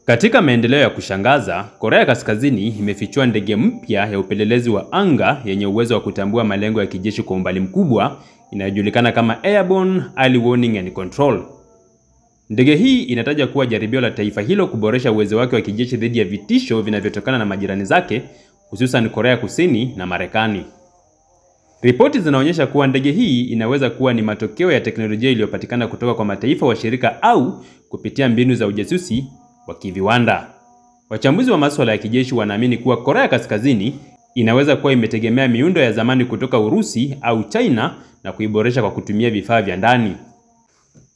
Katika maendeleo ya kushangaza, Korea Kaskazini imefichua ndege mpya ya upelelezi wa anga yenye uwezo wa kutambua malengo ya kijeshi kwa umbali mkubwa, inayojulikana kama Airborne Early Warning and Control. Ndege hii inataja kuwa jaribio la taifa hilo kuboresha uwezo wake wa kijeshi dhidi ya vitisho vinavyotokana na majirani zake, hususan Korea Kusini na Marekani. Ripoti zinaonyesha kuwa ndege hii inaweza kuwa ni matokeo ya teknolojia iliyopatikana kutoka kwa mataifa washirika au kupitia mbinu za ujasusi wa kiviwanda. Wachambuzi wa masuala ya kijeshi wanaamini kuwa Korea Kaskazini inaweza kuwa imetegemea miundo ya zamani kutoka Urusi au China na kuiboresha kwa kutumia vifaa vya ndani.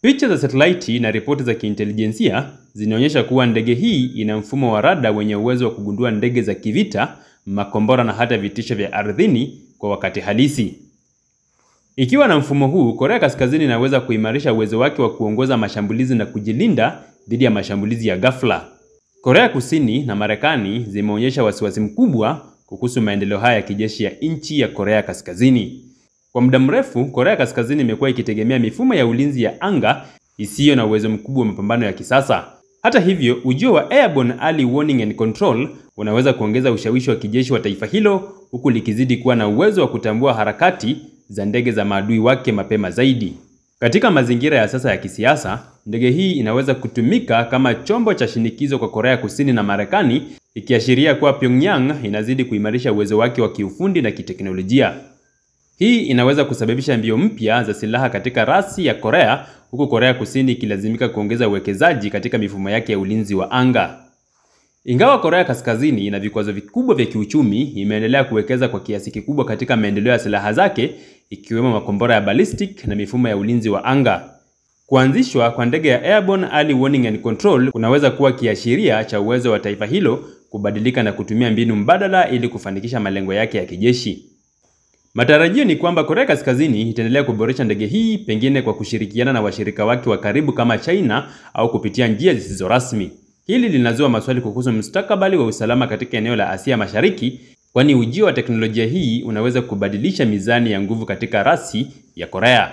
Picha za satellite na ripoti za kiintelijensia zinaonyesha kuwa ndege hii ina mfumo wa rada wenye uwezo wa kugundua ndege za kivita, makombora na hata vitisho vya ardhini kwa wakati halisi. Ikiwa na mfumo huu, Korea Kaskazini inaweza kuimarisha uwezo wake wa kuongoza mashambulizi na kujilinda dhidi ya mashambulizi ya ghafla. Korea Kusini na Marekani zimeonyesha wasiwasi mkubwa kuhusu maendeleo haya ya kijeshi ya nchi ya Korea Kaskazini. Kwa muda mrefu, Korea Kaskazini imekuwa ikitegemea mifumo ya ulinzi ya anga isiyo na uwezo mkubwa wa mapambano ya kisasa. Hata hivyo, ujio wa Airborne Early Warning and Control unaweza kuongeza ushawishi wa kijeshi wa taifa hilo, huku likizidi kuwa na uwezo wa kutambua harakati za ndege za maadui wake mapema zaidi. Katika mazingira ya sasa ya kisiasa, ndege hii inaweza kutumika kama chombo cha shinikizo kwa Korea Kusini na Marekani, ikiashiria kuwa Pyongyang inazidi kuimarisha uwezo wake wa kiufundi na kiteknolojia. Hii inaweza kusababisha mbio mpya za silaha katika rasi ya Korea, huku Korea Kusini ikilazimika kuongeza uwekezaji katika mifumo yake ya ulinzi wa anga. Ingawa Korea Kaskazini ina vikwazo vikubwa vya kiuchumi, imeendelea kuwekeza kwa kiasi kikubwa katika maendeleo ya silaha zake, ikiwemo makombora ya ballistic na mifumo ya ulinzi wa anga. Kuanzishwa kwa ndege ya Airborne Early Warning and Control kunaweza kuwa kiashiria cha uwezo wa taifa hilo kubadilika na kutumia mbinu mbadala ili kufanikisha malengo yake ya kijeshi. Matarajio ni kwamba Korea Kaskazini itaendelea kuboresha ndege hii, pengine kwa kushirikiana na washirika wake wa karibu kama China au kupitia njia zisizo rasmi. Hili linazua maswali kuhusu mustakabali wa usalama katika eneo la Asia Mashariki, kwani ujio wa teknolojia hii unaweza kubadilisha mizani ya nguvu katika rasi ya Korea.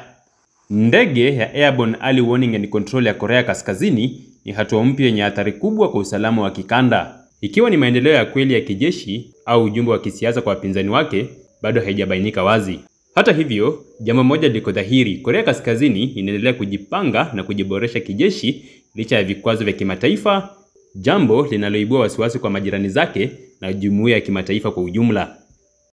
Ndege ya Airborne Early Warning and Control ya Korea Kaskazini ni hatua mpya yenye athari kubwa kwa usalama wa kikanda. Ikiwa ni maendeleo ya kweli ya kijeshi au ujumbe wa kisiasa kwa wapinzani wake, bado haijabainika wazi. Hata hivyo, jambo moja liko dhahiri: Korea Kaskazini inaendelea kujipanga na kujiboresha kijeshi licha ya vikwazo vya kimataifa, jambo linaloibua wasiwasi kwa majirani zake na jumuiya ya kimataifa kwa ujumla.